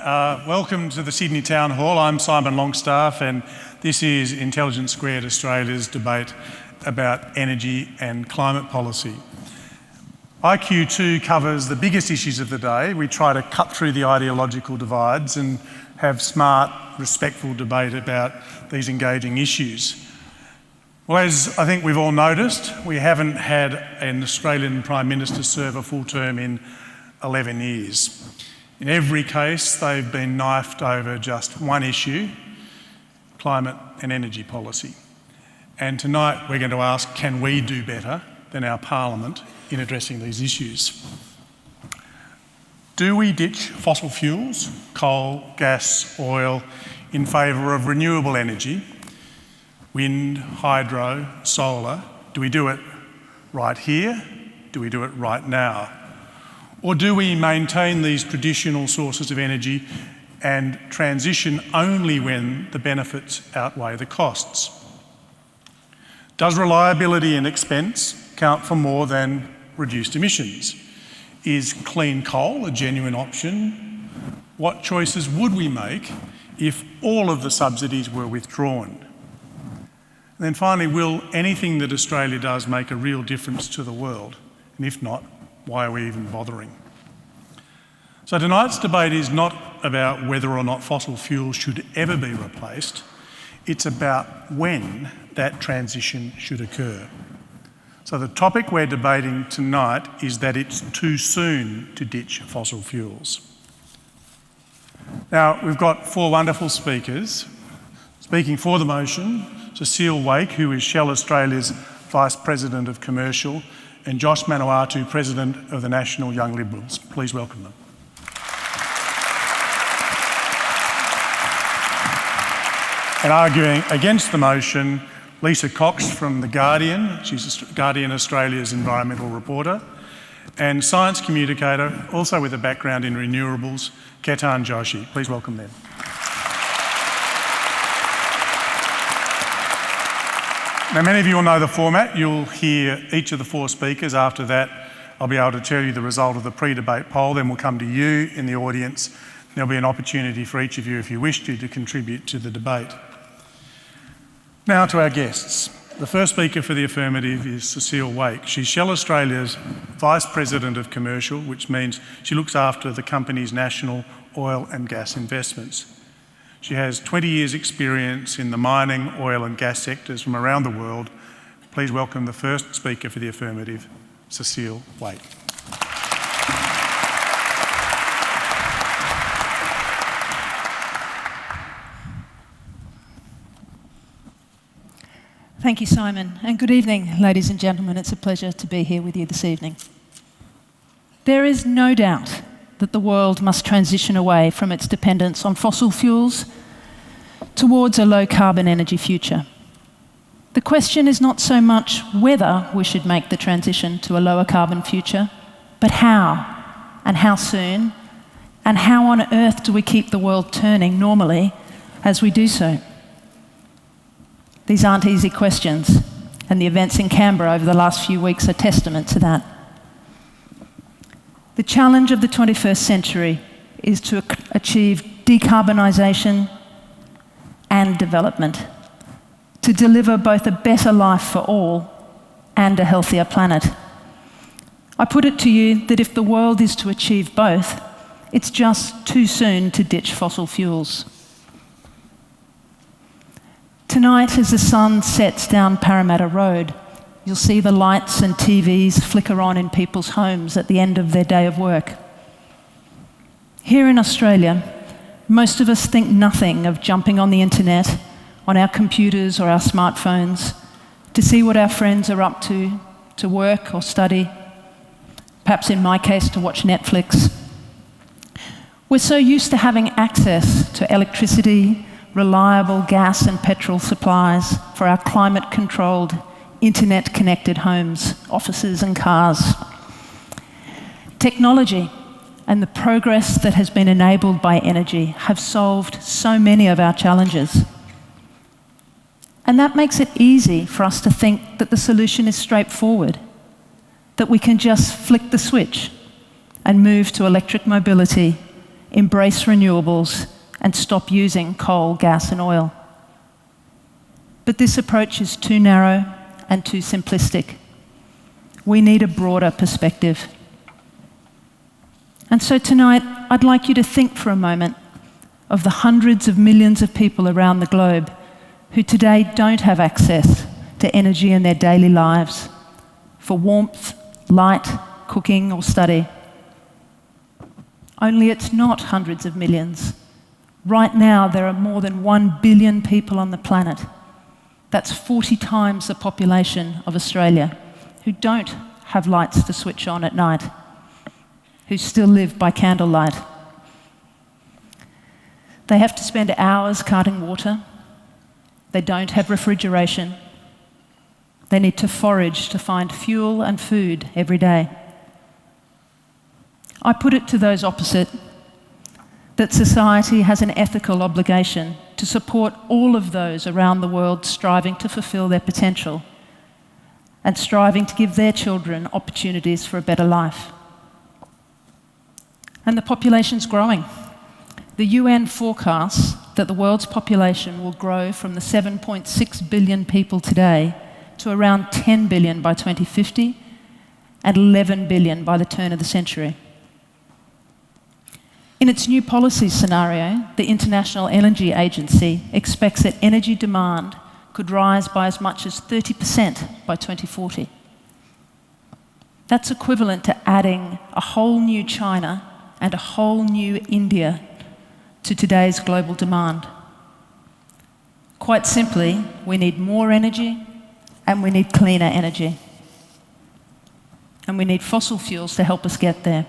Welcome to the Sydney Town Hall. I'm Simon Longstaff and this is Intelligence Squared Australia's debate about energy and climate policy. IQ2 covers the biggest issues of the day. We try to cut through the ideological divides and have smart, respectful debate about these engaging issues. Well, as I think we've all noticed, we haven't had an Australian Prime Minister serve a full term in 11 years. In every case, they've been knifed over just one issue, climate and energy policy. And tonight we're going to ask, can we do better than our Parliament in addressing these issues? Do we ditch fossil fuels, coal, gas, oil, in favour of renewable energy, wind, hydro, solar? Do we do it right here? Do we do it right now? Or do we maintain these traditional sources of energy and transition only when the benefits outweigh the costs? Does reliability and expense count for more than reduced emissions? Is clean coal a genuine option? What choices would we make if all of the subsidies were withdrawn? And then finally, will anything that Australia does make a real difference to the world? And if not, why are we even bothering? So tonight's debate is not about whether or not fossil fuels should ever be replaced. It's about when that transition should occur. So the topic we're debating tonight is that it's too soon to ditch fossil fuels. Now, we've got four wonderful speakers. Speaking for the motion, Cecile Wake, who is Shell Australia's Vice President of Commercial, and Josh Manuatu, President of the National Young Liberals. Please welcome them. And arguing against the motion, Lisa Cox from The Guardian. She's Guardian Australia's environmental reporter. And science communicator, also with a background in renewables, Ketan Joshi. Please welcome them. Now, many of you will know the format. You'll hear each of the four speakers. After that, I'll be able to tell you the result of the pre-debate poll. Then we'll come to you in the audience. There'll be an opportunity for each of you, if you wish to contribute to the debate. Now to our guests. The first speaker for the affirmative is Cecile Wake. She's Shell Australia's Vice President of Commercial, which means she looks after the company's national oil and gas investments. She has 20 years' experience in the mining, oil and gas sectors from around the world. Please welcome the first speaker for the affirmative, Cecile Wake. Thank you, Simon, and good evening, ladies and gentlemen. It's a pleasure to be here with you this evening. There is no doubt that the world must transition away from its dependence on fossil fuels towards a low-carbon energy future. The question is not so much whether we should make the transition to a lower carbon future, but how, and how soon, and how on earth do we keep the world turning normally as we do so? These aren't easy questions, and the events in Canberra over the last few weeks are testament to that. The challenge of the 21st century is to achieve decarbonisation and development, to deliver both a better life for all and a healthier planet. I put it to you that if the world is to achieve both, it's just too soon to ditch fossil fuels. Tonight, as the sun sets down Parramatta Road, you'll see the lights and TVs flicker on in people's homes at the end of their day of work. Here in Australia, most of us think nothing of jumping on the internet, on our computers or our smartphones, to see what our friends are up to work or study, perhaps in my case, to watch Netflix. We're so used to having access to electricity, reliable gas and petrol supplies for our climate-controlled, internet-connected homes, offices and cars. Technology and the progress that has been enabled by energy have solved so many of our challenges. And that makes it easy for us to think that the solution is straightforward, that we can just flick the switch and move to electric mobility embrace renewables, and stop using coal, gas and oil. But this approach is too narrow and too simplistic. We need a broader perspective. And so tonight, I'd like you to think for a moment of the hundreds of millions of people around the globe who today don't have access to energy in their daily lives for warmth, light, cooking or study. Only it's not hundreds of millions. Right now, there are more than 1 billion people on the planet. That's 40 times the population of Australia who don't have lights to switch on at night, who still live by candlelight. They have to spend hours carting water. They don't have refrigeration. They need to forage to find fuel and food every day. I put it to those opposite that society has an ethical obligation to support all of those around the world striving to fulfill their potential and striving to give their children opportunities for a better life. And the population's growing. The UN forecasts that the world's population will grow from the 7.6 billion people today to around 10 billion by 2050 and 11 billion by the turn of the century. In its new policy scenario, the International Energy Agency expects that energy demand could rise by as much as 30% by 2040. That's equivalent to adding a whole new China and a whole new India to today's global demand. Quite simply, we need more energy and we need cleaner energy. And we need fossil fuels to help us get there.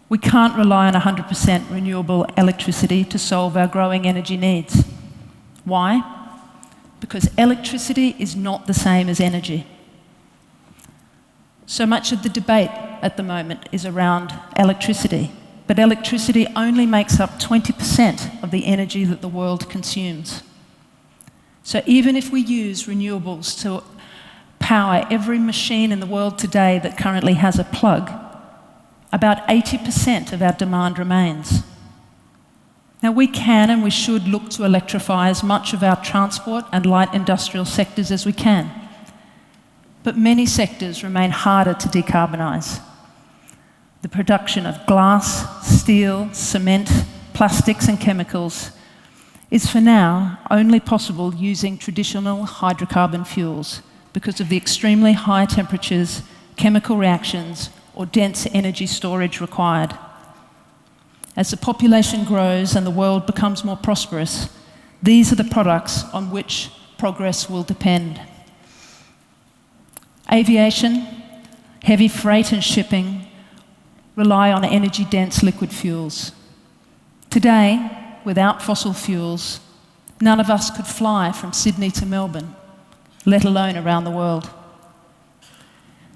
We can't rely on 100% renewable electricity to solve our growing energy needs. Why? Because electricity is not the same as energy. So much of the debate at the moment is around electricity, but electricity only makes up 20% of the energy that the world consumes. So even if we use renewables to power every machine in the world today that currently has a plug, about 80% of our demand remains. Now we can and we should look to electrify as much of our transport and light industrial sectors as we can. But many sectors remain harder to decarbonise. The production of glass, steel, cement, plastics and chemicals is for now only possible using traditional hydrocarbon fuels because of the extremely high temperatures, chemical reactions or dense energy storage required. As the population grows and the world becomes more prosperous, these are the products on which progress will depend. Aviation, heavy freight and shipping rely on energy-dense liquid fuels. Today, without fossil fuels, none of us could fly from Sydney to Melbourne, let alone around the world.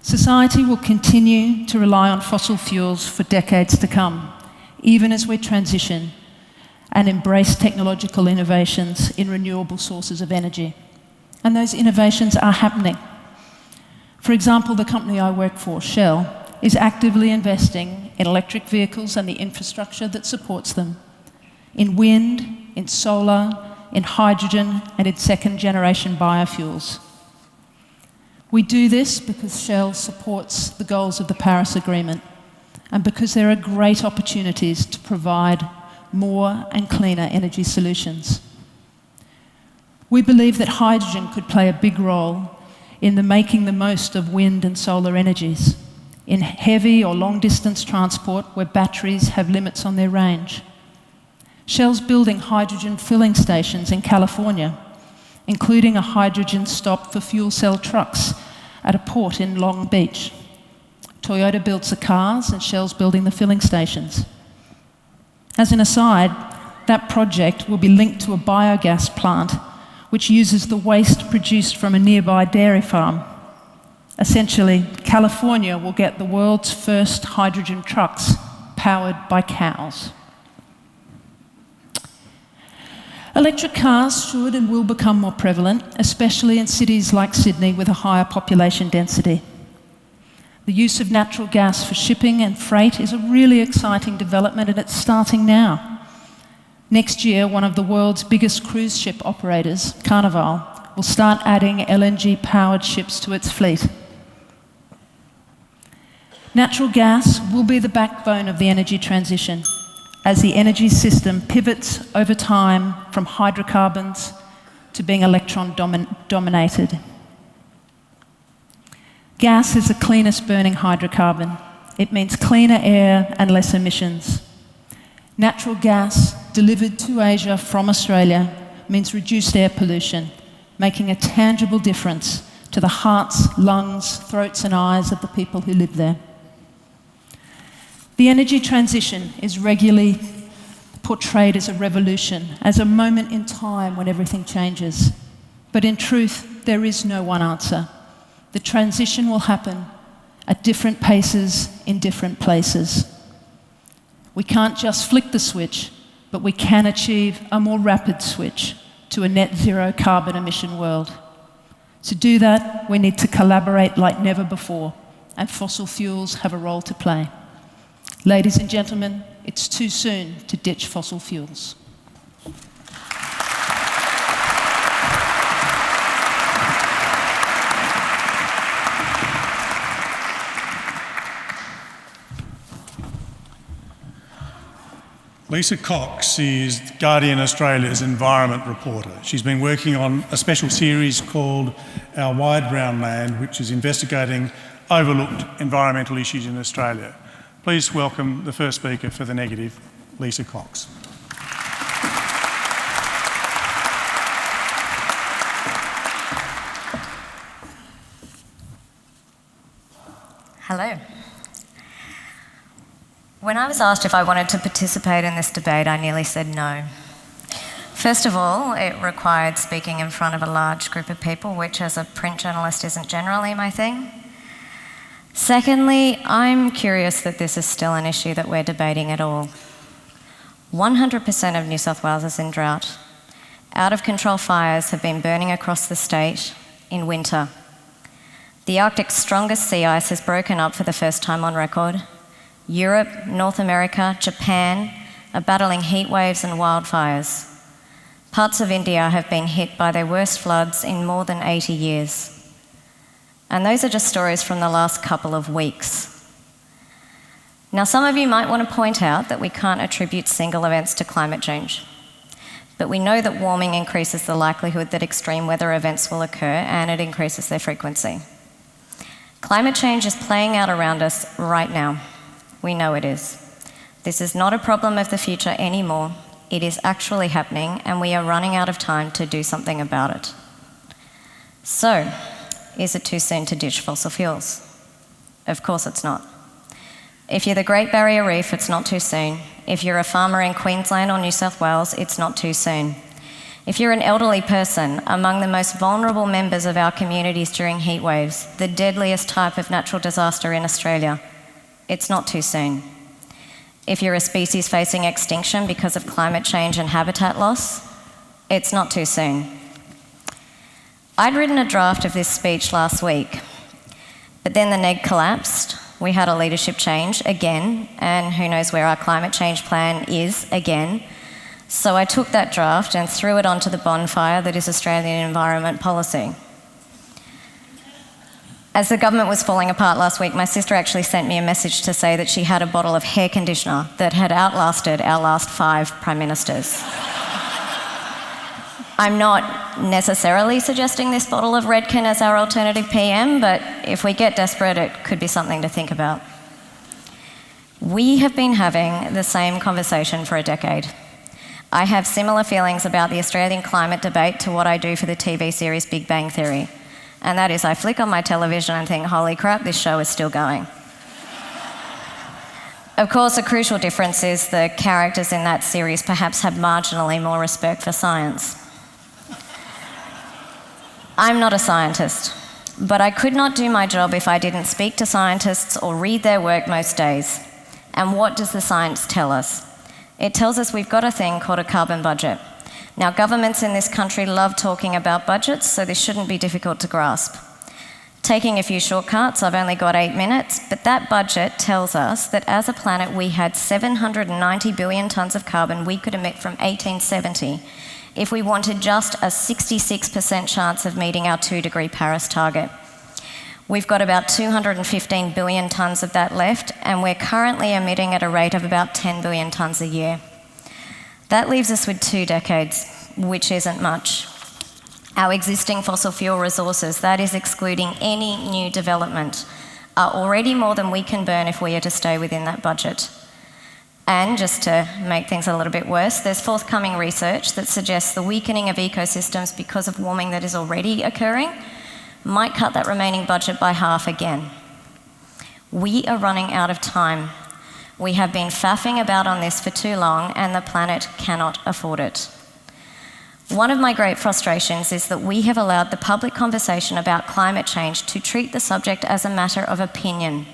Society will continue to rely on fossil fuels for decades to come, even as we transition and embrace technological innovations in renewable sources of energy. And those innovations are happening. For example, the company I work for, Shell, is actively investing in electric vehicles and the infrastructure that supports them, in wind, in solar, in hydrogen, and in second-generation biofuels. We do this because Shell supports the goals of the Paris Agreement and because there are great opportunities to provide more and cleaner energy solutions. We believe that hydrogen could play a big role in making the most of wind and solar energies, in heavy or long-distance transport where batteries have limits on their range. Shell's building hydrogen filling stations in California, including a hydrogen stop for fuel cell trucks at a port in Long Beach. Toyota builds the cars and Shell's building the filling stations. As an aside, that project will be linked to a biogas plant which uses the waste produced from a nearby dairy farm. Essentially, California will get the world's first hydrogen trucks powered by cows. Electric cars should and will become more prevalent, especially in cities like Sydney with a higher population density. The The use of natural gas for shipping and freight is a really exciting development, and it's starting now. Next year, one of the world's biggest cruise ship operators, Carnival, will start adding LNG-powered ships to its fleet. Natural gas will be the backbone of the energy transition as the energy system pivots over time from hydrocarbons to being electron-dominated. Gas is the cleanest burning hydrocarbon. It means cleaner air and less emissions. Natural gas delivered to Asia from Australia means reduced air pollution, making a tangible difference to the hearts, lungs, throats and eyes of the people who live there. The energy transition is regularly portrayed as a revolution, as a moment in time when everything changes. But in truth, there is no one answer. The transition will happen at different paces in different places. We can't just flick the switch, but we can achieve a more rapid switch to a net zero carbon emission world. To do that, we need to collaborate like never before, and fossil fuels have a role to play. Ladies and gentlemen, it's too soon to ditch fossil fuels. Lisa Cox is Guardian Australia's environment reporter. She's been working on a special series called Our Wide Brown Land, which is investigating overlooked environmental issues in Australia. Please welcome the first speaker for the negative, Lisa Cox. Hello. When I was asked if I wanted to participate in this debate, I nearly said no. First of all, it required speaking in front of a large group of people, which as a print journalist isn't generally my thing. Secondly, I'm curious that this is still an issue that we're debating at all. 100% of New South Wales is in drought. Out-of-control fires have been burning across the state in winter. The Arctic's strongest sea ice has broken up for the first time on record. Europe, North America, Japan are battling heat waves and wildfires. Parts of India have been hit by their worst floods in more than 80 years. And those are just stories from the last couple of weeks. Now, some of you might want to point out that we can't attribute single events to climate change. But we know that warming increases the likelihood that extreme weather events will occur, and it increases their frequency. Climate change is playing out around us right now. We know it is. This is not a problem of the future anymore. It is actually happening, and we are running out of time to do something about it. So, is it too soon to ditch fossil fuels? Of course it's not. If you're the Great Barrier Reef, it's not too soon. If you're a farmer in Queensland or New South Wales, it's not too soon. If you're an elderly person, among the most vulnerable members of our communities during heat waves, the deadliest type of natural disaster in Australia, it's not too soon. If you're a species facing extinction because of climate change and habitat loss, it's not too soon. I'd written a draft of this speech last week, but then the neg collapsed. We had a leadership change again, and who knows where our climate change plan is again. So I took that draft and threw it onto the bonfire that is Australian environment policy. As the government was falling apart last week, my sister actually sent me a message to say that she had a bottle of hair conditioner that had outlasted our last 5 prime ministers. I'm not necessarily suggesting this bottle of Redken as our alternative PM, but if we get desperate, it could be something to think about. We have been having the same conversation for a decade. I have similar feelings about the Australian climate debate to what I do for the TV series Big Bang Theory. And that is, I flick on my television and think, holy crap, this show is still going. Of course, a crucial difference is the characters in that series perhaps have marginally more respect for science. I'm not a scientist, but I could not do my job if I didn't speak to scientists or read their work most days. And what does the science tell us? It tells us we've got a thing called a carbon budget. Now, governments in this country love talking about budgets, so this shouldn't be difficult to grasp. Taking a few shortcuts, I've only got 8 minutes, but that budget tells us that as a planet we had 790 billion tonnes of carbon we could emit from 1870 if we wanted just a 66% chance of meeting our 2-degree Paris target. We've got about 215 billion tonnes of that left, and we're currently emitting at a rate of about 10 billion tonnes a year. That leaves us with 2 decades, which isn't much. Our existing fossil fuel resources, that is excluding any new development, are already more than we can burn if we are to stay within that budget. And just to make things a little bit worse, there's forthcoming research that suggests the weakening of ecosystems because of warming that is already occurring might cut that remaining budget by half again. We are running out of time. We have been faffing about on this for too long, and the planet cannot afford it. One of my great frustrations is that we have allowed the public conversation about climate change to treat the subject as a matter of opinion.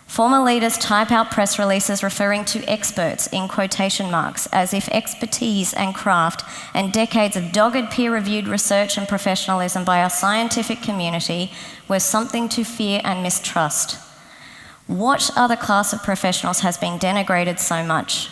Former leaders type out press releases referring to experts in quotation marks, as if expertise and craft and decades of dogged peer-reviewed research and professionalism by our scientific community were something to fear and mistrust. What other class of professionals has been denigrated so much?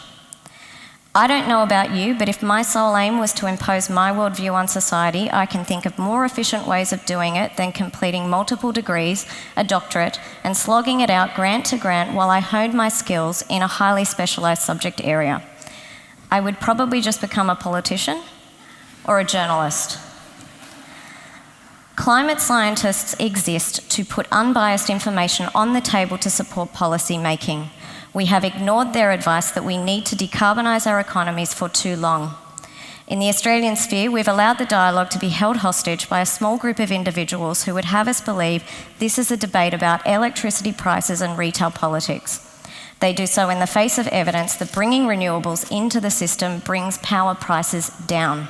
I don't know about you, but if my sole aim was to impose my worldview on society, I can think of more efficient ways of doing it than completing multiple degrees, a doctorate, and slogging it out grant to grant while I honed my skills in a highly specialised subject area. I would probably just become a politician or a journalist. Climate scientists exist to put unbiased information on the table to support policy making. We have ignored their advice that we need to decarbonise our economies for too long. In the Australian sphere, we've allowed the dialogue to be held hostage by a small group of individuals who would have us believe this is a debate about electricity prices and retail politics. They do so in the face of evidence that bringing renewables into the system brings power prices down.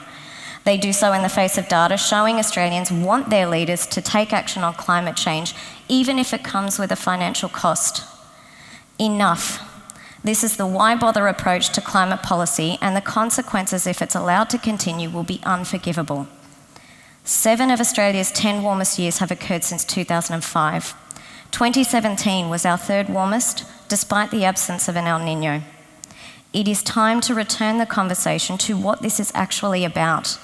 They do so in the face of data showing Australians want their leaders to take action on climate change, even if it comes with a financial cost. Enough. This is the why bother approach to climate policy, and the consequences if it's allowed to continue will be unforgivable. 7 of Australia's 10 warmest years have occurred since 2005. 2017 was our 3rd warmest, despite the absence of an El Niño. It is time to return the conversation to what this is actually about,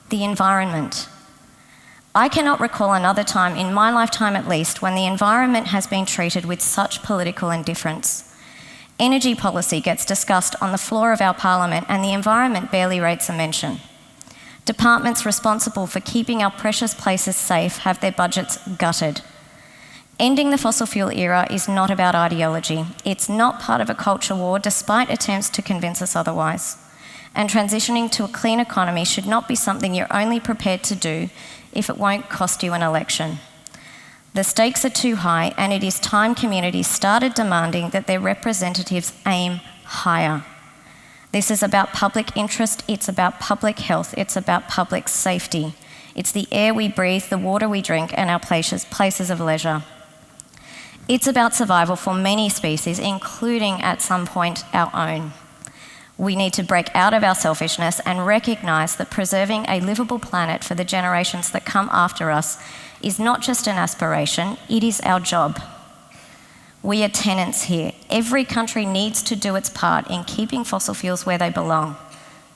the environment. I cannot recall another time, in my lifetime at least, when the environment has been treated with such political indifference. Energy policy gets discussed on the floor of our parliament, and the environment barely rates a mention. Departments responsible for keeping our precious places safe have their budgets gutted. Ending the fossil fuel era is not about ideology. It's not part of a culture war, despite attempts to convince us otherwise. And transitioning to a clean economy should not be something you're only prepared to do if it won't cost you an election. The stakes are too high, and it is time communities started demanding that their representatives aim higher. This is about public interest, it's about public health, it's about public safety. It's the air we breathe, the water we drink, and our places of leisure. It's about survival for many species, including at some point our own. We need to break out of our selfishness and recognise that preserving a livable planet for the generations that come after us is not just an aspiration, it is our job. We are tenants here. Every country needs to do its part in keeping fossil fuels where they belong,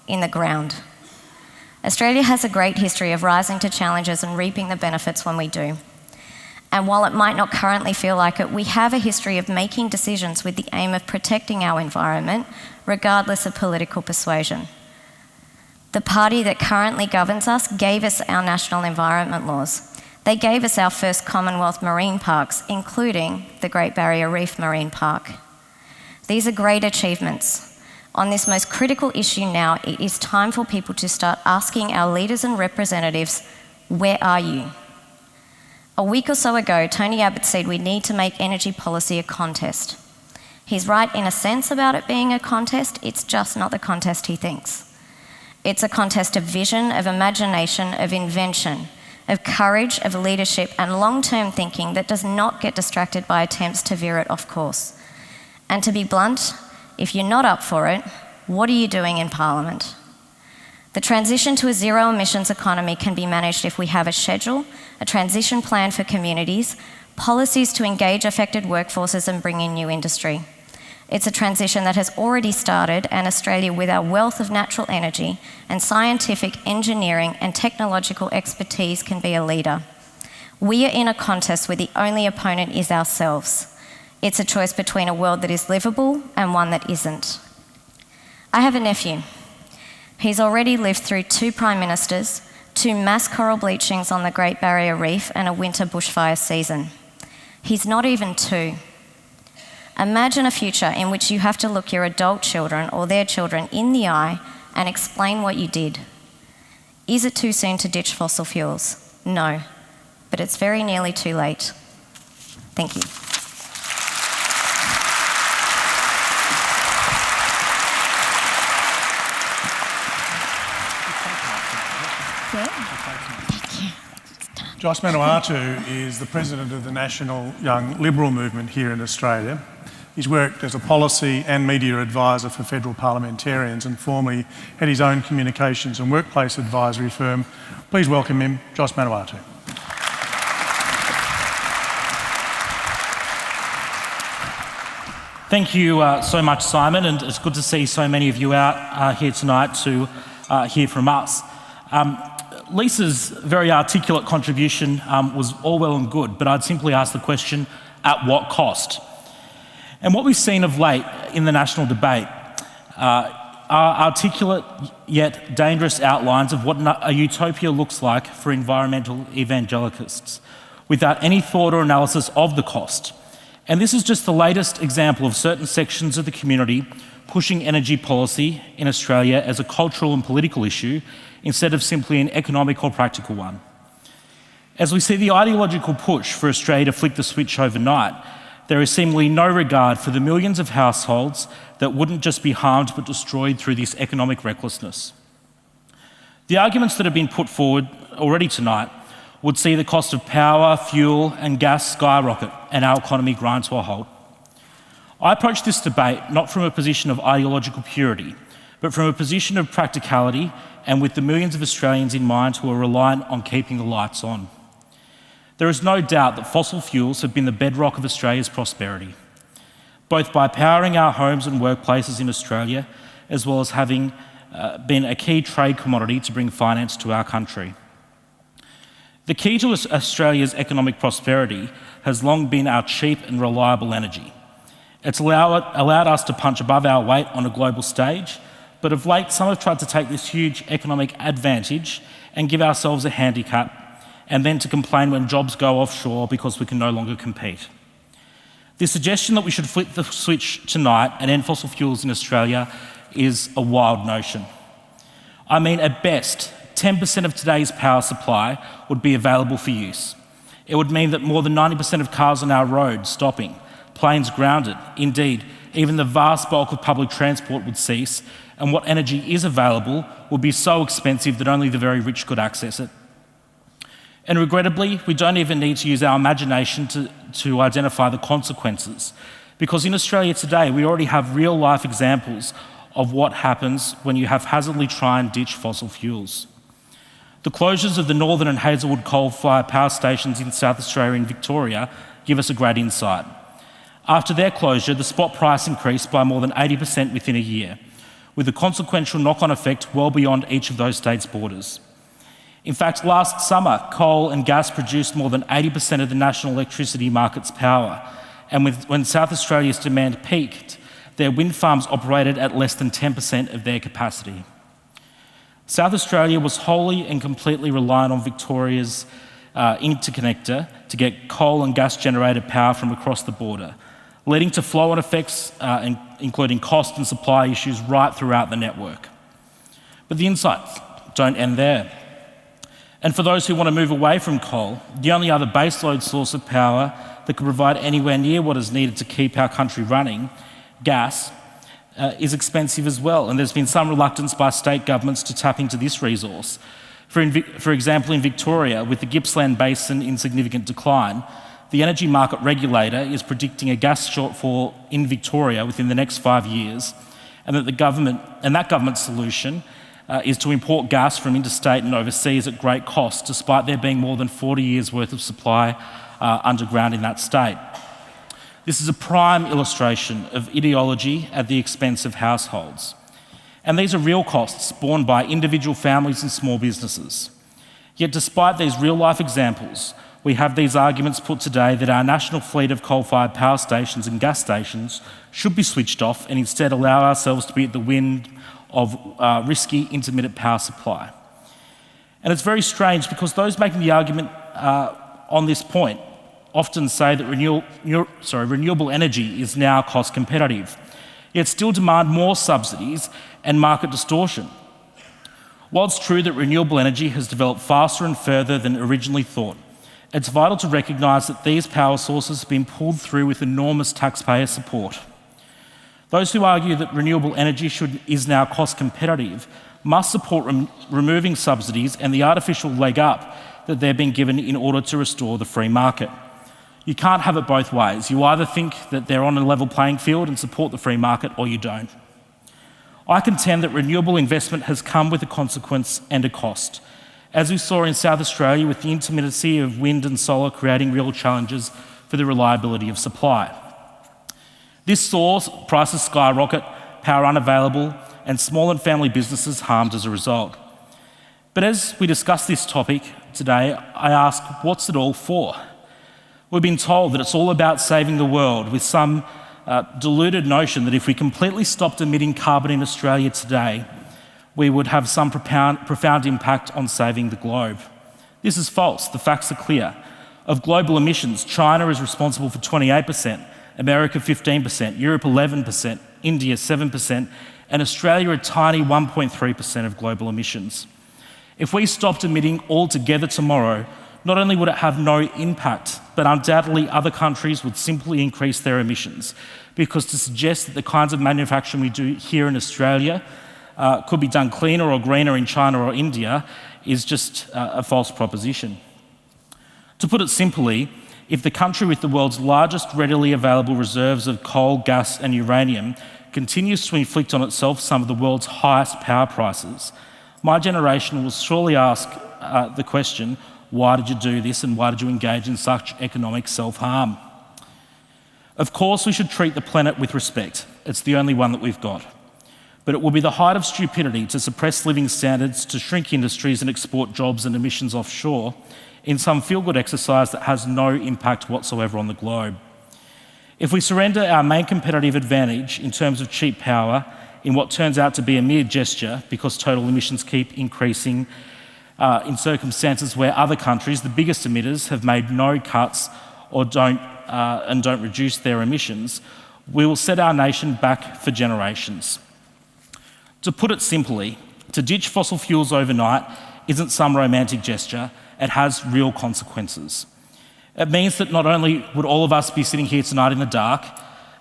in the ground. Australia has a great history of rising to challenges and reaping the benefits when we do. And while it might not currently feel like it, we have a history of making decisions with the aim of protecting our environment, regardless of political persuasion. The party that currently governs us gave us our national environment laws. They gave us our first Commonwealth marine parks, including the Great Barrier Reef Marine Park. These are great achievements. On this most critical issue now, it is time for people to start asking our leaders and representatives, where are you? A week or so ago, Tony Abbott said we need to make energy policy a contest. He's right in a sense about it being a contest, it's just not the contest he thinks. It's a contest of vision, of imagination, of invention, of courage, of leadership, and long-term thinking that does not get distracted by attempts to veer it off course. And to be blunt, if you're not up for it, what are you doing in Parliament? The transition to a zero emissions economy can be managed if we have a schedule, a transition plan for communities, policies to engage affected workforces and bring in new industry. It's a transition that has already started, and Australia, with our wealth of natural energy and scientific, engineering and technological expertise, can be a leader. We are in a contest where the only opponent is ourselves. It's a choice between a world that is livable and one that isn't. I have a nephew. He's already lived through 2 prime ministers, 2 mass coral bleachings on the Great Barrier Reef and a winter bushfire season. He's not even 2. Imagine a future in which you have to look your adult children or their children in the eye and explain what you did. Is it too soon to ditch fossil fuels? No, but it's very nearly too late. Thank you. Josh Manuatu is the president of the National Young Liberal Movement here in Australia. He's worked as a policy and media advisor for federal parliamentarians and formerly had his own communications and workplace advisory firm. Please welcome him, Josh Manuatu. Thank you so much, Simon, and it's good to see so many of you out here tonight to hear from us. Lisa's very articulate contribution was all well and good, but I'd simply ask the question, at what cost? And what we've seen of late in the national debate are articulate yet dangerous outlines of what a utopia looks like for environmental evangelicalists, without any thought or analysis of the cost. And this is just the latest example of certain sections of the community pushing energy policy in Australia as a cultural and political issue instead of simply an economic or practical one. As we see the ideological push for Australia to flick the switch overnight, there is seemingly no regard for the millions of households that wouldn't just be harmed but destroyed through this economic recklessness. The arguments that have been put forward already tonight would see the cost of power, fuel and gas skyrocket and our economy grind to a halt. I approach this debate not from a position of ideological purity, but from a position of practicality and with the millions of Australians in mind who are reliant on keeping the lights on. There is no doubt that fossil fuels have been the bedrock of Australia's prosperity, both by powering our homes and workplaces in Australia, as well as having been a key trade commodity to bring finance to our country. The key to Australia's economic prosperity has long been our cheap and reliable energy. It's allowed us to punch above our weight on a global stage, but of late some have tried to take this huge economic advantage and give ourselves a handicap, and then to complain when jobs go offshore because we can no longer compete. The suggestion that we should flip the switch tonight and end fossil fuels in Australia is a wild notion. I mean, at best, 10% of today's power supply would be available for use. It would mean that more than 90% of cars on our roads stopping, planes grounded, indeed, even the vast bulk of public transport would cease, and what energy is available would be so expensive that only the very rich could access it. And regrettably, we don't even need to use our imagination to identify the consequences, because in Australia today, we already have real-life examples of what happens when you haphazardly try and ditch fossil fuels. The closures of the Northern and Hazelwood coal-fired power stations in South Australia and Victoria give us a great insight. After their closure, the spot price increased by more than 80% within a year, with a consequential knock-on effect well beyond each of those states' borders. In fact, last summer, coal and gas produced more than 80% of the national electricity market's power, and when South Australia's demand peaked, their wind farms operated at less than 10% of their capacity. South Australia was wholly and completely reliant on Victoria's interconnector to get coal and gas-generated power from across the border, leading to flow-on effects, including cost and supply issues right throughout the network. But the insights don't end there. And for those who want to move away from coal, the only other baseload source of power that could provide anywhere near what is needed to keep our country running, gas, is expensive as well, and there's been some reluctance by state governments to tap into this resource. For example, in Victoria, with the Gippsland Basin in significant decline, the energy market regulator is predicting a gas shortfall in Victoria within the next 5 years, and that government solution is to import gas from interstate and overseas at great cost, despite there being more than 40 years' worth of supply underground in that state. This is a prime illustration of ideology at the expense of households. And these are real costs borne by individual families and small businesses. Yet despite these real-life examples, we have these arguments put today that our national fleet of coal-fired power stations and gas stations should be switched off and instead allow ourselves to be at the whim of risky intermittent power supply. And it's very strange because those making the argument on this point often say that renewable energy is now cost competitive, yet still demand more subsidies and market distortion. While it's true that renewable energy has developed faster and further than originally thought, it's vital to recognise that these power sources have been pulled through with enormous taxpayer support. Those who argue that renewable energy is now cost competitive must support removing subsidies and the artificial leg up that they're being given in order to restore the free market. You can't have it both ways. You either think that they're on a level playing field and support the free market, or you don't. I contend that renewable investment has come with a consequence and a cost, as we saw in South Australia with the intermittency of wind and solar creating real challenges for the reliability of supply. This saw prices skyrocket, power unavailable, and small and family businesses harmed as a result. But as we discuss this topic today, I ask, what's it all for? We've been told that it's all about saving the world, with some deluded notion that if we completely stopped emitting carbon in Australia today, we would have some profound impact on saving the globe. This is false. The facts are clear. Of global emissions, China is responsible for 28%, America 15%, Europe 11%, India 7%, and Australia a tiny 1.3% of global emissions. If we stopped emitting altogether tomorrow, not only would it have no impact, but undoubtedly other countries would simply increase their emissions, because to suggest that the kinds of manufacturing we do here in Australia could be done cleaner or greener in China or India is just a false proposition. To put it simply, if the country with the world's largest readily available reserves of coal, gas and uranium continues to inflict on itself some of the world's highest power prices, my generation will surely ask the question, why did you do this and why did you engage in such economic self-harm? Of course, we should treat the planet with respect. It's the only one that we've got. But it will be the height of stupidity to suppress living standards, to shrink industries and export jobs and emissions offshore in some feel-good exercise that has no impact whatsoever on the globe. If we surrender our main competitive advantage in terms of cheap power in what turns out to be a mere gesture because total emissions keep increasing in circumstances where other countries, the biggest emitters, have made no cuts or don't reduce their emissions, we will set our nation back for generations. To put it simply, to ditch fossil fuels overnight isn't some romantic gesture, it has real consequences. It means that not only would all of us be sitting here tonight in the dark,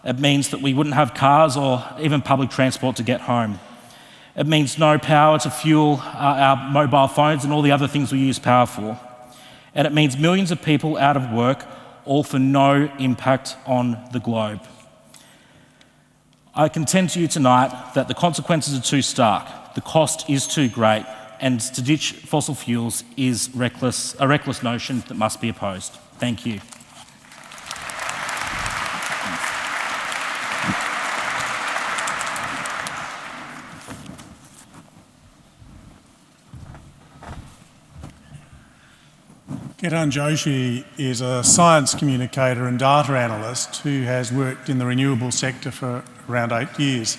it means that we wouldn't have cars or even public transport to get home. It means no power to fuel our mobile phones and all the other things we use power for. And it means millions of people out of work, all for no impact on the globe. I contend to you tonight that the consequences are too stark, the cost is too great, and to ditch fossil fuels is a reckless notion that must be opposed. Thank you. Ketan Joshi is a science communicator and data analyst who has worked in the renewable sector for around 8 years.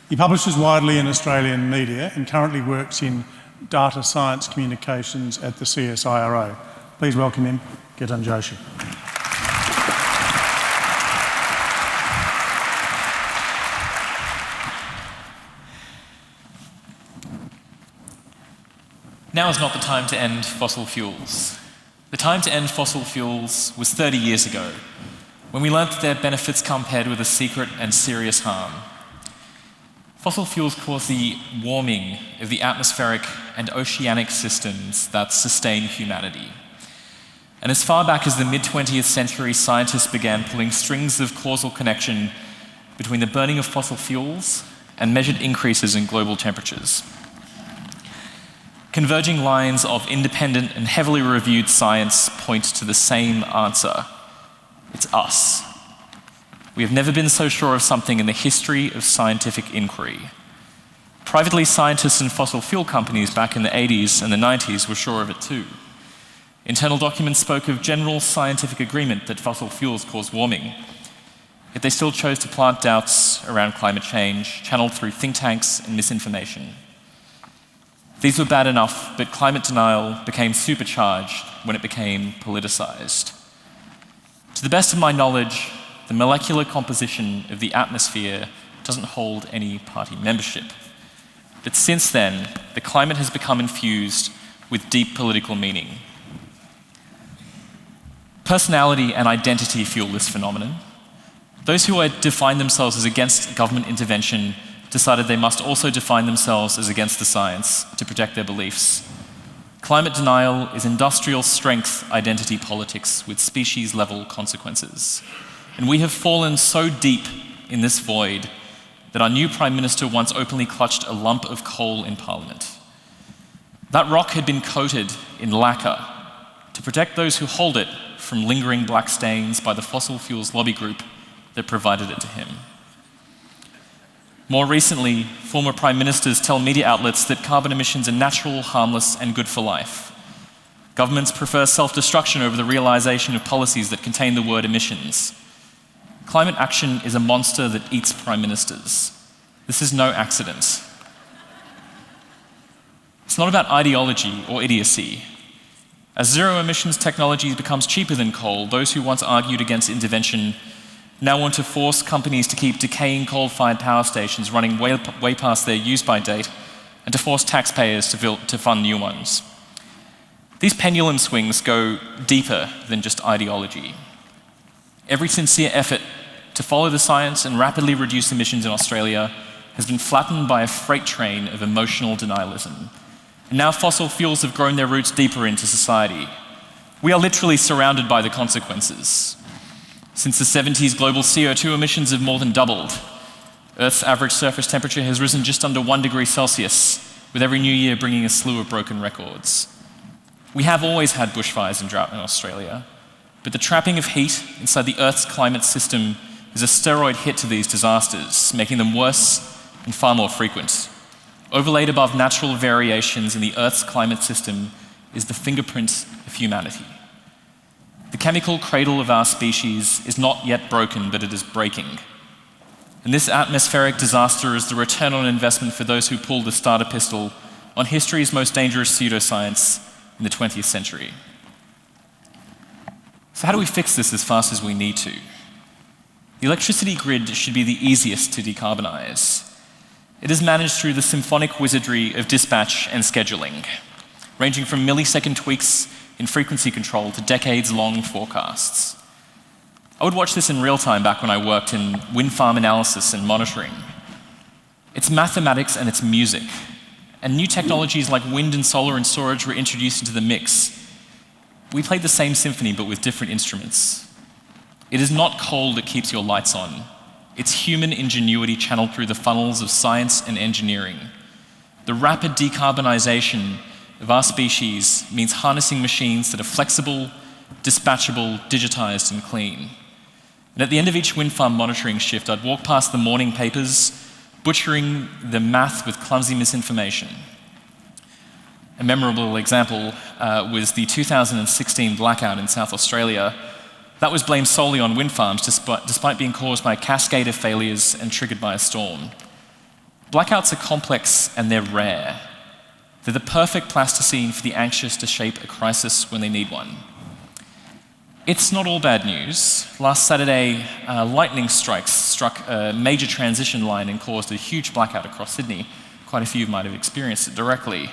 He publishes widely in Australian media and currently works in data science communications at the CSIRO. Please welcome him, Ketan Joshi. Now is not the time to end fossil fuels. The time to end fossil fuels was 30 years ago, when we learnt that their benefits come paired with a secret and serious harm. Fossil fuels cause the warming of the atmospheric and oceanic systems that sustain humanity. And as far back as the mid-20th century, scientists began pulling strings of causal connection between the burning of fossil fuels and measured increases in global temperatures. Converging lines of independent and heavily reviewed science point to the same answer. It's us. We have never been so sure of something in the history of scientific inquiry. Privately, scientists and fossil fuel companies back in the 80s and the 90s were sure of it too. Internal documents spoke of general scientific agreement that fossil fuels cause warming. Yet they still chose to plant doubts around climate change, channeled through think tanks and misinformation. These were bad enough, but climate denial became supercharged when it became politicized. To the best of my knowledge, the molecular composition of the atmosphere doesn't hold any party membership. But since then, the climate has become infused with deep political meaning. Personality and identity fuel this phenomenon. Those who define themselves as against government intervention decided they must also define themselves as against the science to protect their beliefs. Climate denial is industrial strength identity politics with species-level consequences. And we have fallen so deep in this void that our new Prime Minister once openly clutched a lump of coal in Parliament. That rock had been coated in lacquer to protect those who hold it from lingering black stains by the fossil fuels lobby group that provided it to him. More recently, former Prime Ministers tell media outlets that carbon emissions are natural, harmless, and good for life. Governments prefer self-destruction over the realization of policies that contain the word emissions. Climate action is a monster that eats Prime Ministers. This is no accident. It's not about ideology or idiocy. As zero emissions technology becomes cheaper than coal, those who once argued against intervention now want to force companies to keep decaying coal-fired power stations running way past their use-by date and to force taxpayers to fund new ones. These pendulum swings go deeper than just ideology. Every sincere effort to follow the science and rapidly reduce emissions in Australia has been flattened by a freight train of emotional denialism. And now fossil fuels have grown their roots deeper into society. We are literally surrounded by the consequences. Since the 70s, global CO2 emissions have more than doubled. Earth's average surface temperature has risen just under 1 degree Celsius, with every new year bringing a slew of broken records. We have always had bushfires and drought in Australia, but the trapping of heat inside the Earth's climate system is a steroid hit to these disasters, making them worse and far more frequent. Overlaid above natural variations in the Earth's climate system is the fingerprint of humanity. The chemical cradle of our species is not yet broken, but it is breaking. And this atmospheric disaster is the return on investment for those who pulled the starter pistol on history's most dangerous pseudoscience in the 20th century. So how do we fix this as fast as we need to? The electricity grid should be the easiest to decarbonize. It is managed through the symphonic wizardry of dispatch and scheduling, ranging from millisecond tweaks in frequency control to decades-long forecasts. I would watch this in real time back when I worked in wind farm analysis and monitoring. It's mathematics and it's music, and new technologies like wind and solar and storage were introduced into the mix. We played the same symphony but with different instruments. It is not coal that keeps your lights on. It's human ingenuity channeled through the funnels of science and engineering. The rapid decarbonization of our species means harnessing machines that are flexible, dispatchable, digitized, and clean. And at the end of each wind farm monitoring shift, I'd walk past the morning papers, butchering the math with clumsy misinformation. A memorable example was the 2016 blackout in South Australia. That was blamed solely on wind farms, despite being caused by a cascade of failures and triggered by a storm. Blackouts are complex and they're rare. They're the perfect plasticine for the anxious to shape a crisis when they need one. It's not all bad news. Last Saturday, lightning strikes struck a major transition line and caused a huge blackout across Sydney. Quite a few might have experienced it directly.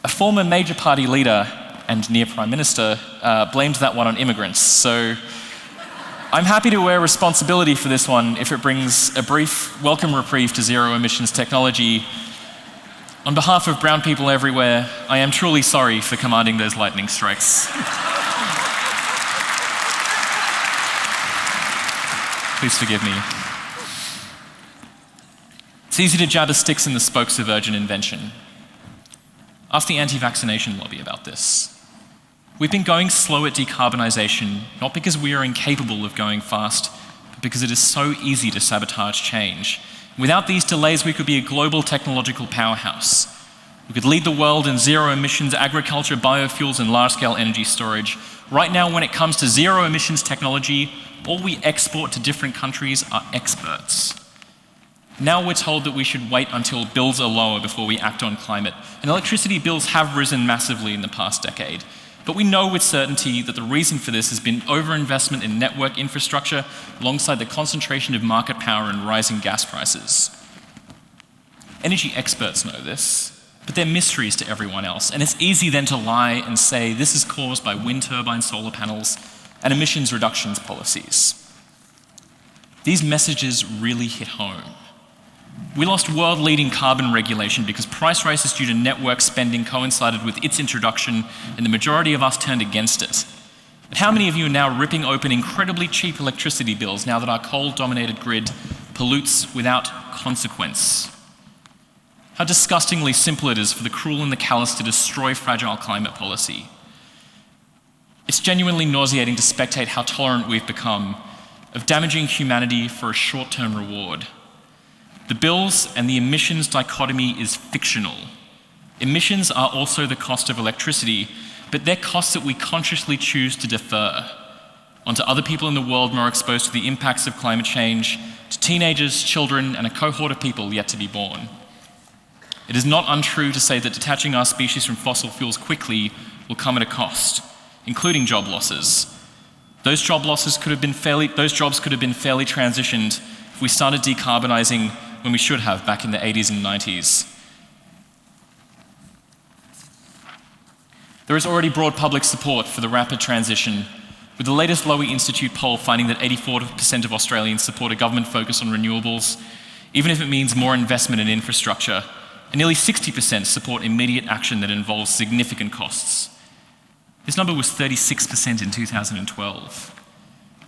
A former major party leader and near Prime Minister blamed that one on immigrants. So I'm happy to wear responsibility for this one if it brings a brief welcome reprieve to zero emissions technology. On behalf of brown people everywhere, I am truly sorry for commanding those lightning strikes. Please forgive me. It's easy to jabber sticks in the spokes of urgent invention. Ask the anti-vaccination lobby about this. We've been going slow at decarbonisation, not because we are incapable of going fast, but because it is so easy to sabotage change. Without these delays, we could be a global technological powerhouse. We could lead the world in zero emissions agriculture, biofuels, and large-scale energy storage. Right now, when it comes to zero emissions technology, all we export to different countries are experts. Now we're told that we should wait until bills are lower before we act on climate. And electricity bills have risen massively in the past decade. But we know with certainty that the reason for this has been overinvestment in network infrastructure alongside the concentration of market power and rising gas prices. Energy experts know this, but they're mysteries to everyone else. And it's easy then to lie and say this is caused by wind turbine solar panels and emissions reductions policies. These messages really hit home. We lost world-leading carbon regulation because price rises due to network spending coincided with its introduction, and the majority of us turned against it. But how many of you are now ripping open incredibly cheap electricity bills now that our coal-dominated grid pollutes without consequence? How disgustingly simple it is for the cruel and the callous to destroy fragile climate policy. It's genuinely nauseating to spectate how tolerant we've become of damaging humanity for a short-term reward. The bills and the emissions dichotomy is fictional. Emissions are also the cost of electricity, but they're costs that we consciously choose to defer onto other people in the world more exposed to the impacts of climate change, to teenagers, children, and a cohort of people yet to be born. It is not untrue to say that detaching our species from fossil fuels quickly will come at a cost, including job losses. Those jobs could have been fairly transitioned if we started decarbonising when we should have back in the 80s and 90s. There is already broad public support for the rapid transition, with the latest Lowy Institute poll finding that 84% of Australians support a government focus on renewables, even if it means more investment in infrastructure, and nearly 60% support immediate action that involves significant costs. This number was 36% in 2012.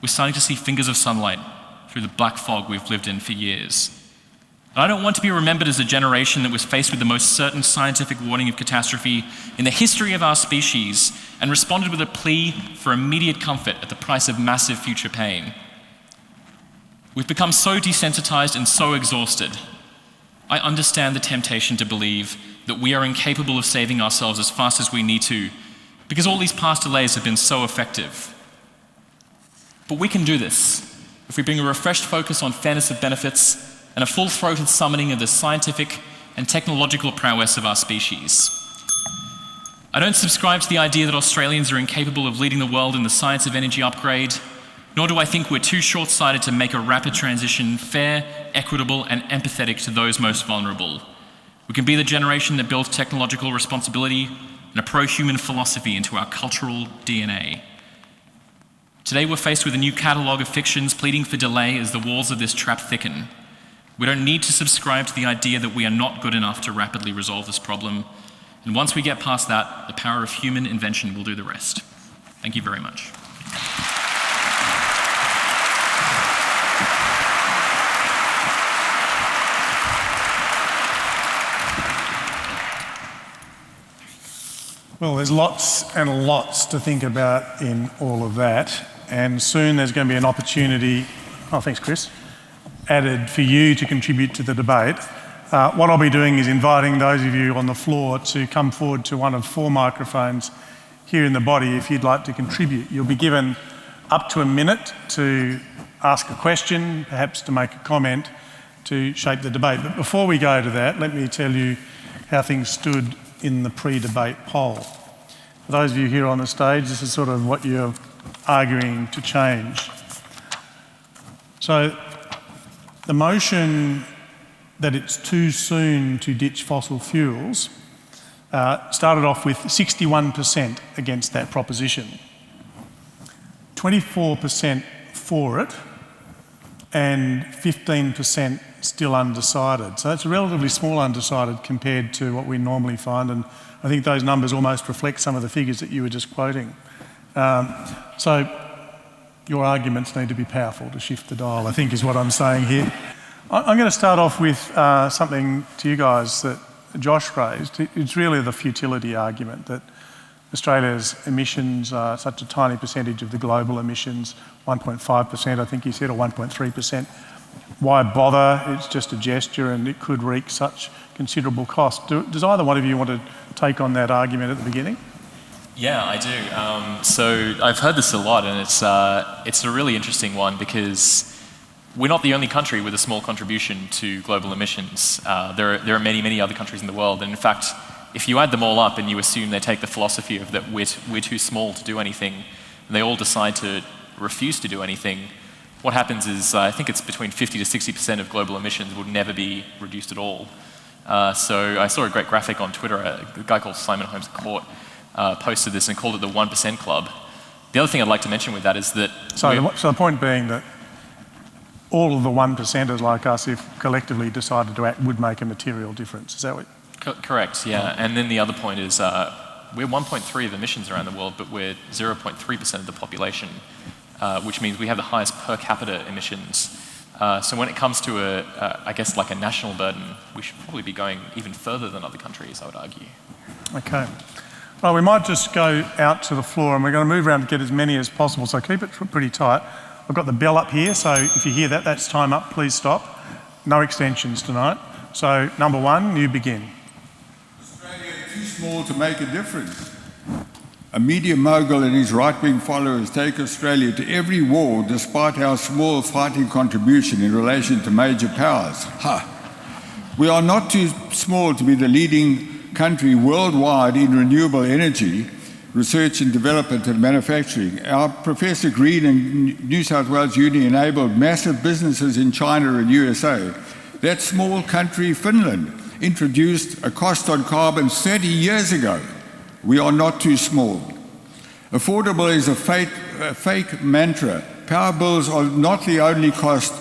We're starting to see fingers of sunlight through the black fog we've lived in for years. And I don't want to be remembered as a generation that was faced with the most certain scientific warning of catastrophe in the history of our species and responded with a plea for immediate comfort at the price of massive future pain. We've become so desensitized and so exhausted. I understand the temptation to believe that we are incapable of saving ourselves as fast as we need to, because all these past delays have been so effective. But we can do this if we bring a refreshed focus on fairness of benefits and a full-throated summoning of the scientific and technological prowess of our species. I don't subscribe to the idea that Australians are incapable of leading the world in the science of energy upgrade, nor do I think we're too short-sighted to make a rapid transition fair, equitable, and empathetic to those most vulnerable. We can be the generation that builds technological responsibility and a pro-human philosophy into our cultural DNA. Today we're faced with a new catalogue of fictions pleading for delay as the walls of this trap thicken. We don't need to subscribe to the idea that we are not good enough to rapidly resolve this problem. And once we get past that, the power of human invention will do the rest. Thank you very much. Well, there's lots and lots to think about in all of that. And soon there's going to be an opportunity, oh thanks Chris, added for you to contribute to the debate. What I'll be doing is inviting those of you on the floor to come forward to one of 4 microphones here in the body if you'd like to contribute. You'll be given up to a minute to ask a question, perhaps to make a comment, to shape the debate. But before we go to that, let me tell you how things stood in the pre-debate poll. For those of you here on the stage, this is sort of what you're arguing to change. So the motion that it's too soon to ditch fossil fuels started off with 61% against that proposition, 24% for it, and 15% still undecided. So it's a relatively small undecided compared to what we normally find, and I think those numbers almost reflect some of the figures that you were just quoting. So your arguments need to be powerful to shift the dial, I think is what I'm saying here. I'm going to start off with something to you guys that Josh raised, it's really the futility argument that Australia's emissions are such a tiny percentage of the global emissions, 1.5% I think he said, or 1.3%. Why bother? It's just a gesture and it could wreak such considerable cost. Does either one of you want to take on that argument at the beginning? Yeah, I do. So I've heard this a lot, and it's a really interesting one because we're not the only country with a small contribution to global emissions. There are many, many other countries in the world, and in fact, if you add them all up and you assume they take the philosophy of that we're too small to do anything, and they all decide to refuse to do anything, what happens is I think it's between 50 to 60% of global emissions would never be reduced at all. So I saw a great graphic on Twitter. A guy called Simon Holmes Court posted this and called it the 1% Club. The other thing I'd like to mention with that is that... So the point being that all of the 1%ers like us, if collectively decided to act, would make a material difference. Is that what... Correct, yeah. And then the other point is we're 1.3 of emissions around the world, but we're 0.3% of the population, which means we have the highest per capita emissions. So when it comes to I guess like a national burden, we should probably be going even further than other countries, I would argue. Okay. Well, we might just go out to the floor and we're going to move around to get as many as possible, so keep it pretty tight. I've got the bell up here, so if you hear that, that's time up, please stop. No extensions tonight. So, number one, you begin. Australia is too small to make a difference. A media mogul and his right-wing followers take Australia to every war despite our small fighting contribution in relation to major powers. Ha! We are not too small to be the leading country worldwide in renewable energy, research and development and manufacturing. Our Professor Green and New South Wales Uni enabled massive businesses in China and USA. That small country, Finland, introduced a cost on carbon 30 years ago. We are not too small. Affordable is a fake mantra. Power bills are not the only cost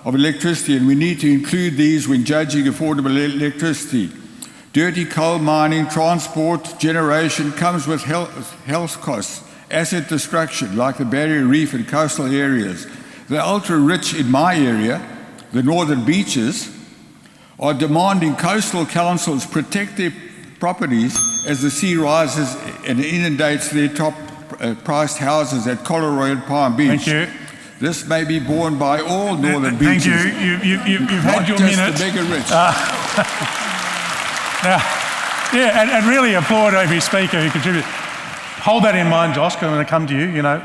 of electricity, and we need to include these when judging affordable electricity. Dirty coal mining, transport, generation comes with health costs, asset destruction like the Barrier Reef and coastal areas. The ultra-rich in my area, the northern beaches, are demanding coastal councils protect their properties as the sea rises and inundates their top-priced houses at Collaroy and Palm Beach. Thank you. This may be borne by all northern beaches. Thank you. You've had your minute. Not just the mega rich. Now, yeah, and really applaud every speaker who contributed. Hold that in mind, Josh, because I'm going to come to you. You know,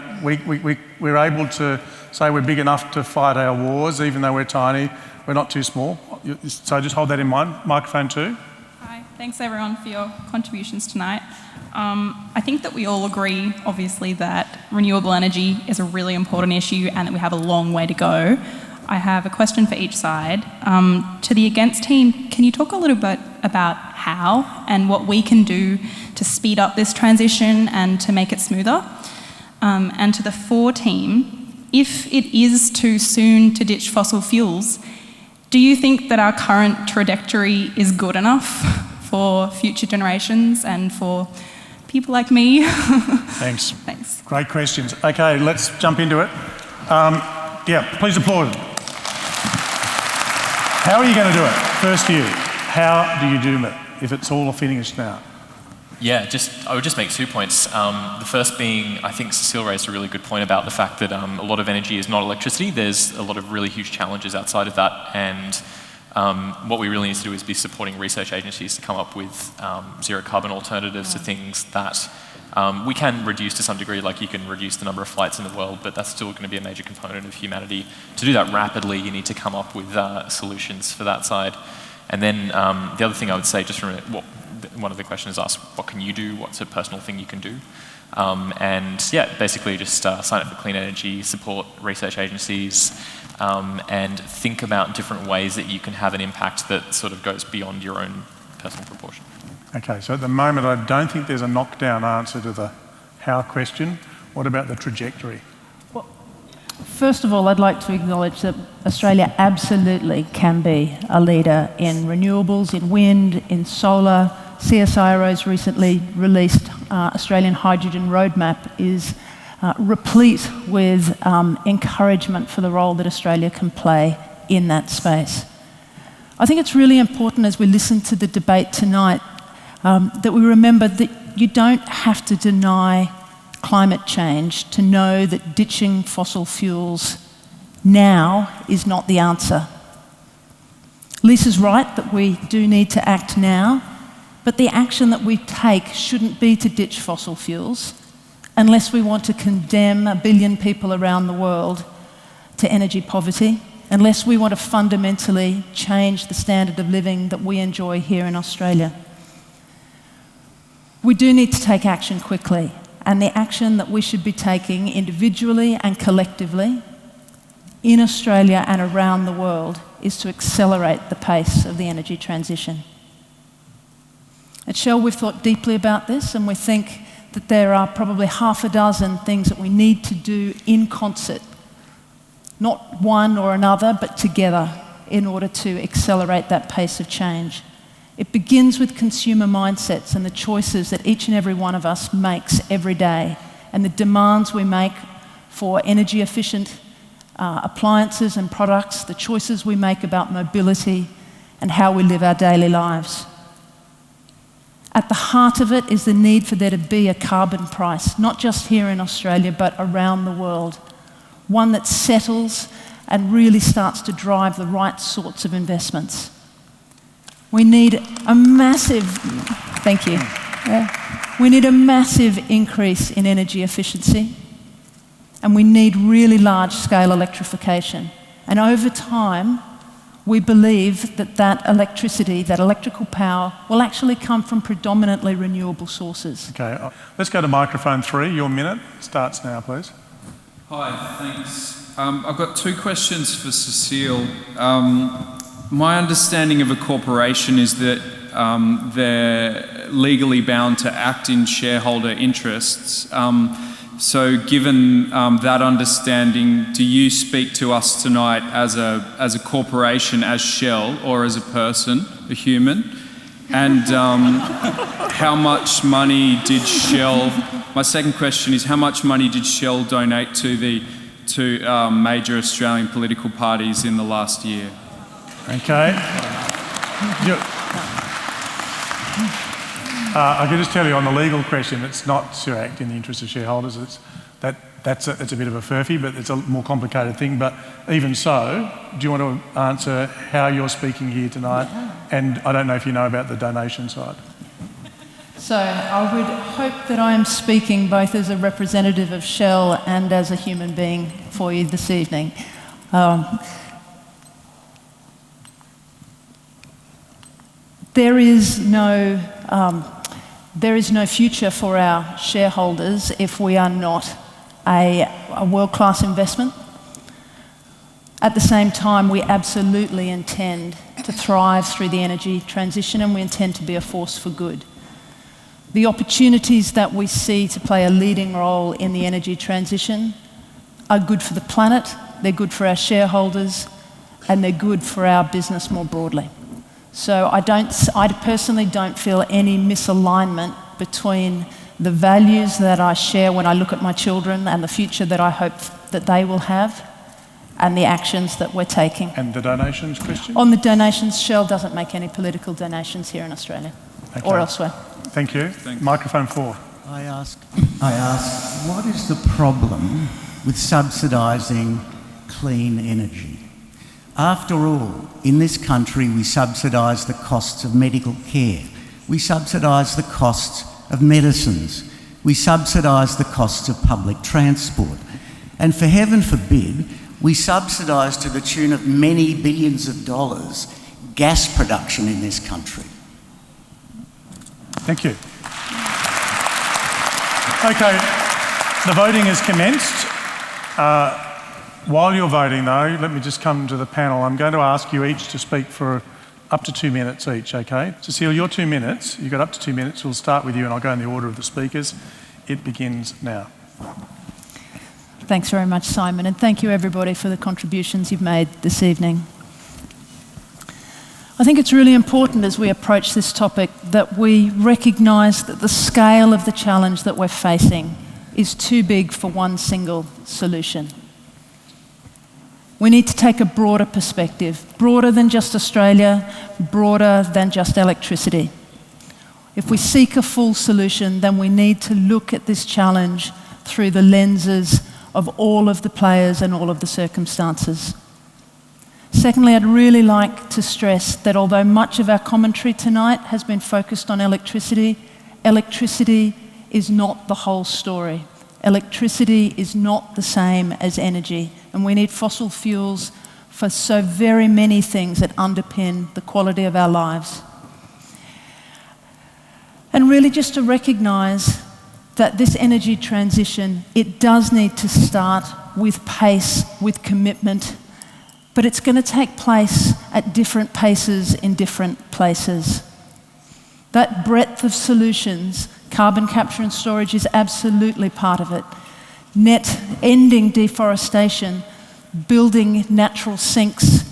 we're able to say we're big enough to fight our wars, even though we're tiny. We're not too small. So just hold that in mind. Microphone 2. Hi, thanks everyone for your contributions tonight. I think that we all agree, obviously, that renewable energy is a really important issue and that we have a long way to go. I have a question for each side. To the against team, can you talk a little bit about how and what we can do to speed up this transition and to make it smoother? And to the for team, if it is too soon to ditch fossil fuels, do you think that our current trajectory is good enough for future generations and for people like me? Thanks. Thanks. Great questions. Okay, let's jump into it. Yeah, please applaud them. How are you going to do it? First you. How do you do it if it's all finished now? Yeah, I would just make 2 points. The first being, I think Cecile raised a really good point about the fact that a lot of energy is not electricity. There's a lot of really huge challenges outside of that, and what we really need to do is be supporting research agencies to come up with zero carbon alternatives to things that we can reduce to some degree, like you can reduce the number of flights in the world, but that's still going to be a major component of humanity. To do that rapidly, you need to come up with solutions for that side. And then the other thing I would say, just from one of the questions asked, what can you do? What's a personal thing you can do? And yeah, basically just sign up for clean energy, support research agencies, and think about different ways that you can have an impact that sort of goes beyond your own personal proportion. Okay, so at the moment I don't think there's a knockdown answer to the how question. What about the trajectory? Well, first of all, I'd like to acknowledge that Australia absolutely can be a leader in renewables, in wind, in solar. CSIRO's recently released Australian Hydrogen Roadmap is replete with encouragement for the role that Australia can play in that space. I think it's really important as we listen to the debate tonight that we remember that you don't have to deny climate change to know that ditching fossil fuels now is not the answer. Lisa's right that we do need to act now, but the action that we take shouldn't be to ditch fossil fuels unless we want to condemn 1 billion people around the world to energy poverty, unless we want to fundamentally change the standard of living that we enjoy here in Australia. We do need to take action quickly, and the action that we should be taking individually and collectively in Australia and around the world is to accelerate the pace of the energy transition. At Shell, we've thought deeply about this, and we think that there are probably 6 things that we need to do in concert, not one or another, but together, in order to accelerate that pace of change. It begins with consumer mindsets and the choices that each and every one of us makes every day, and the demands we make for energy efficient appliances and products, the choices we make about mobility and how we live our daily lives. At the heart of it is the need for there to be a carbon price, not just here in Australia, but around the world. One that settles and really starts to drive the right sorts of investments. We need a massive, thank you. Yeah. We need a massive increase in energy efficiency, and we need really large-scale electrification. And over time, we believe that that electricity, that electrical power, will actually come from predominantly renewable sources. Okay, let's go to microphone 3. Your minute starts now, please. Hi, thanks. I've got 2 questions for Cecile. My understanding of a corporation is that they're legally bound to act in shareholder interests. So given that understanding, do you speak to us tonight as a corporation, as Shell, or as a person, a human? And how much money did Shell... My second question is, how much money did Shell donate to major Australian political parties in the last year? Okay. I can just tell you on the legal question, it's not to act in the interest of shareholders. It's a bit of a furphy, but it's a more complicated thing. But even so, do you want to answer how you're speaking here tonight? And I don't know if you know about the donation side. So I would hope that I am speaking both as a representative of Shell and as a human being for you this evening. There is no future for our shareholders if we are not a world-class investment. At the same time, we absolutely intend to thrive through the energy transition, and we intend to be a force for good. The opportunities that we see to play a leading role in the energy transition are good for the planet, they're good for our shareholders, and they're good for our business more broadly. So I personally don't feel any misalignment between the values that I share when I look at my children and the future that I hope that they will have, and the actions that we're taking. And the donations question? On the donations, Shell doesn't make any political donations here in Australia or elsewhere. Thank you. Microphone 4. I ask, what is the problem with subsidising clean energy? After all, in this country we subsidise the costs of medical care, we subsidise the costs of medicines, we subsidise the costs of public transport, and for heaven forbid, we subsidise to the tune of many billions of dollars gas production in this country. Thank you. Okay, the voting has commenced. While you're voting though, let me just come to the panel. I'm going to ask you each to speak for up to 2 minutes each, okay? Cecile, your 2 minutes, you've got up to 2 minutes. We'll start with you and I'll go in the order of the speakers. It begins now. Thanks very much, Simon, and thank you everybody for the contributions you've made this evening. I think it's really important as we approach this topic that we recognise that the scale of the challenge that we're facing is too big for one single solution. We need to take a broader perspective, broader than just Australia, broader than just electricity. If we seek a full solution, then we need to look at this challenge through the lenses of all of the players and all of the circumstances. Secondly, I'd really like to stress that although much of our commentary tonight has been focused on electricity, electricity is not the whole story. Electricity is not the same as energy, and we need fossil fuels for so very many things that underpin the quality of our lives. And really just to recognise that this energy transition, it does need to start with pace, with commitment, but it's going to take place at different paces in different places. That breadth of solutions, carbon capture and storage is absolutely part of it. Ending deforestation, building natural sinks,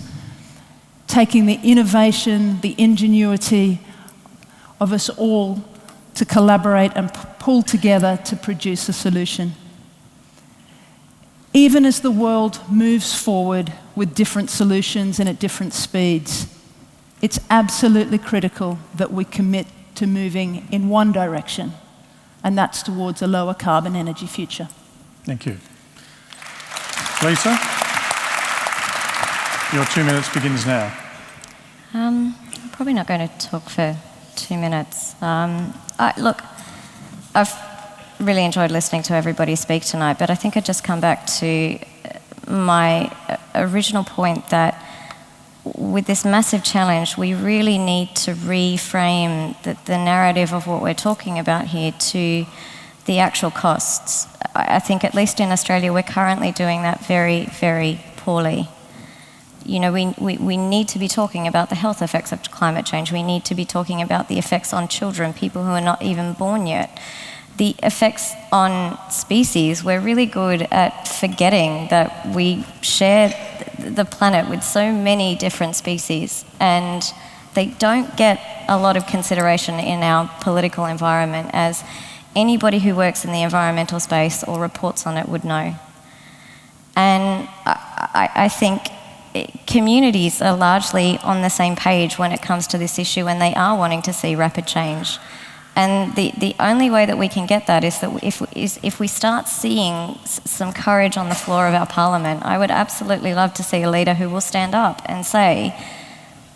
taking the innovation, the ingenuity of us all to collaborate and pull together to produce a solution. Even as the world moves forward with different solutions and at different speeds, it's absolutely critical that we commit to moving in one direction, and that's towards a lower carbon energy future. Thank you. Lisa, your 2 minutes begins now. I'm probably not going to talk for 2 minutes. Look, I've really enjoyed listening to everybody speak tonight, but I think I'd just come back to my original point that with this massive challenge, we really need to reframe the narrative of what we're talking about here to the actual costs. I think at least in Australia, we're currently doing that very, very poorly. You know, we need to be talking about the health effects of climate change. We need to be talking about the effects on children, people who are not even born yet. The effects on species, we're really good at forgetting that we share the planet with so many different species, and they don't get a lot of consideration in our political environment, as anybody who works in the environmental space or reports on it would know. And I think communities are largely on the same page when it comes to this issue, and they are wanting to see rapid change. And the only way that we can get that is that if we start seeing some courage on the floor of our parliament. I would absolutely love to see a leader who will stand up and say,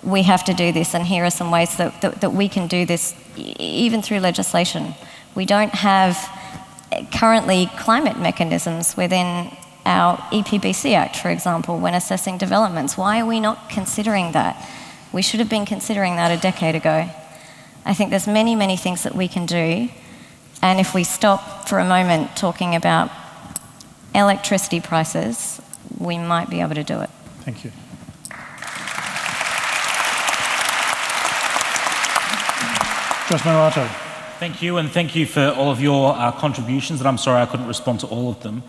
we have to do this, and here are some ways that we can do this, even through legislation. We don't have currently climate mechanisms within our EPBC Act, for example, when assessing developments. Why are we not considering that? We should have been considering that a decade ago. I think there's many, many things that we can do, and if we stop for a moment talking about electricity prices, we might be able to do it. Thank you. Manuatu. Thank you, and thank you for all of your contributions, and I'm sorry I couldn't respond to all of them.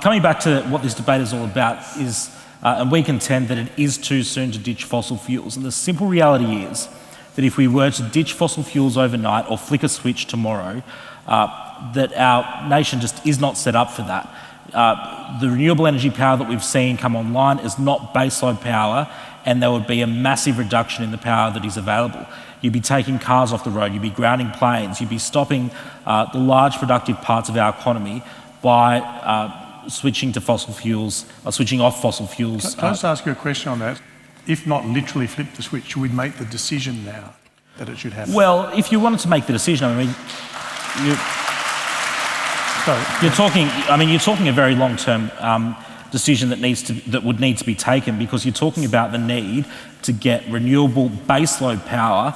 Coming back to what this debate is all about is, and we contend that it is too soon to ditch fossil fuels, and the simple reality is that if we were to ditch fossil fuels overnight or flick a switch tomorrow, that our nation just is not set up for that. The renewable energy power that we've seen come online is not baseload power, and there would be a massive reduction in the power that is available. You'd be taking cars off the road, you'd be grounding planes, you'd be stopping the large productive parts of our economy by switching to fossil fuels, or switching off fossil fuels. Can I just ask you a question on that? If not literally flip the switch, should we make the decision now that it should happen? Well, if you wanted to make the decision, I mean, you're talking a very long-term decision that would need to be taken, because you're talking about the need to get renewable baseload power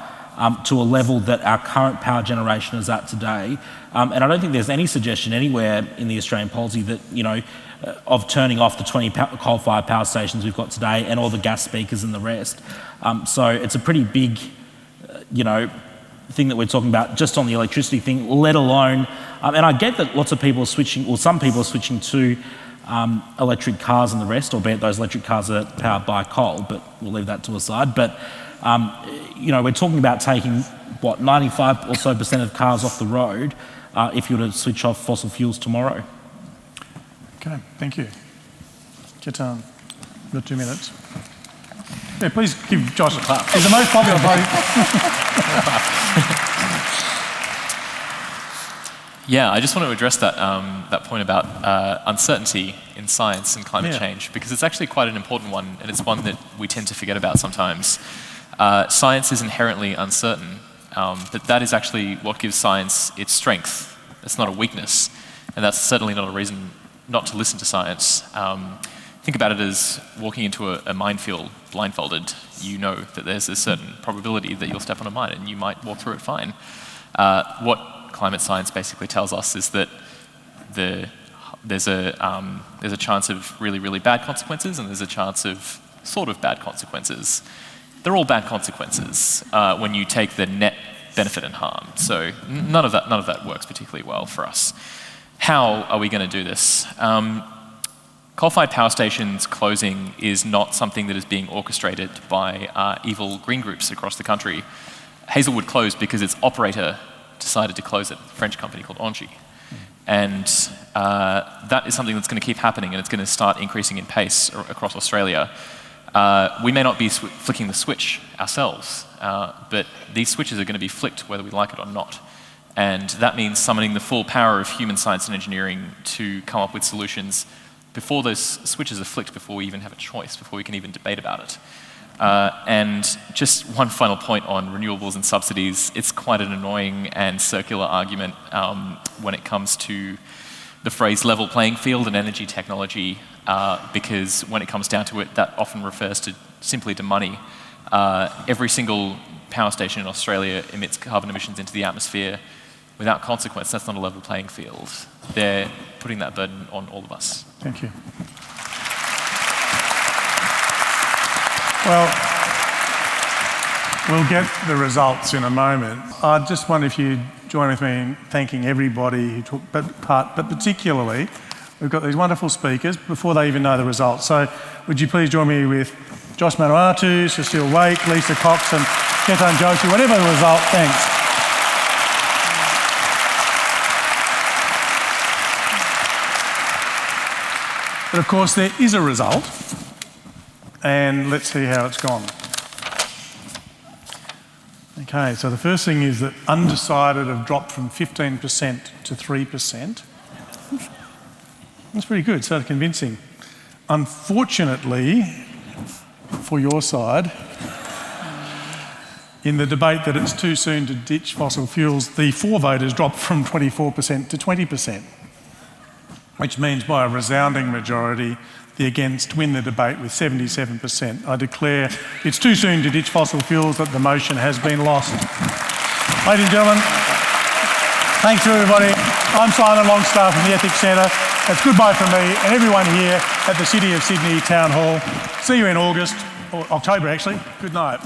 to a level that our current power generation is at today. And I don't think there's any suggestion anywhere in the Australian policy that, of turning off the 20 coal-fired power stations we've got today and all the gas speakers and the rest. So it's a pretty big, thing that we're talking about just on the electricity thing, let alone, and I get that lots of people are switching, or some people are switching to electric cars and the rest, albeit those electric cars are powered by coal, but we'll leave that to a side. But, we're talking about taking, 95% or so of cars off the road if you were to switch off fossil fuels tomorrow. Okay, thank you. Ketan. the 2 minutes. Yeah, please give Josh a clap. He's the most popular bloke. Yeah, I just want to address that, that point about uncertainty in science and climate change, because it's actually quite an important one, and it's one that we tend to forget about sometimes. Science is inherently uncertain, but that is actually what gives science its strength. It's not a weakness, and that's certainly not a reason not to listen to science. Think about it as walking into a minefield blindfolded. You know that there's a certain probability that you'll step on a mine, and you might walk through it fine. What climate science basically tells us is that there's a chance of really, really bad consequences, and there's a chance of sort of bad consequences. They're all bad consequences when you take the net benefit and harm. So none of that works particularly well for us. How are we going to do this? Coal-fired power stations closing is not something that is being orchestrated by evil green groups across the country. Hazelwood closed because its operator decided to close it, a French company called Engie. And that is something that's going to keep happening, and it's going to start increasing in pace across Australia. We may not be flicking the switch ourselves, but these switches are going to be flicked whether we like it or not. And that means summoning the full power of human science and engineering to come up with solutions before those switches are flicked, before we even have a choice, before we can even debate about it. And just one final point on renewables and subsidies. It's quite an annoying and circular argument when it comes to the phrase level playing field and energy technology, because when it comes down to it, that often refers simply to money. Every single power station in Australia emits carbon emissions into the atmosphere without consequence. That's not a level playing field. They're putting that burden on all of us. Thank you. Well, we'll get the results in a moment. I just wonder if you'd join with me in thanking everybody who took part, but particularly, we've got these wonderful speakers before they even know the results. So would you please join me with Josh Manuatu, Cecile Wake, Lisa Cox and Ketan Joshi, whatever the result, thanks. But of course there is a result, and let's see how it's gone. Okay, so the first thing is that undecided have dropped from 15% to 3%. That's pretty good, so convincing. Unfortunately, for your side, in the debate that it's too soon to ditch fossil fuels, the for voters dropped from 24% to 20%, which means by a resounding majority, the against win the debate with 77%. I declare it's too soon to ditch fossil fuels, that the motion has been lost. Ladies and gentlemen, thanks to everybody. I'm Simon Longstaff from the Ethics Centre. That's goodbye from me and everyone here at the City of Sydney Town Hall. See you in August, or October actually. Good night.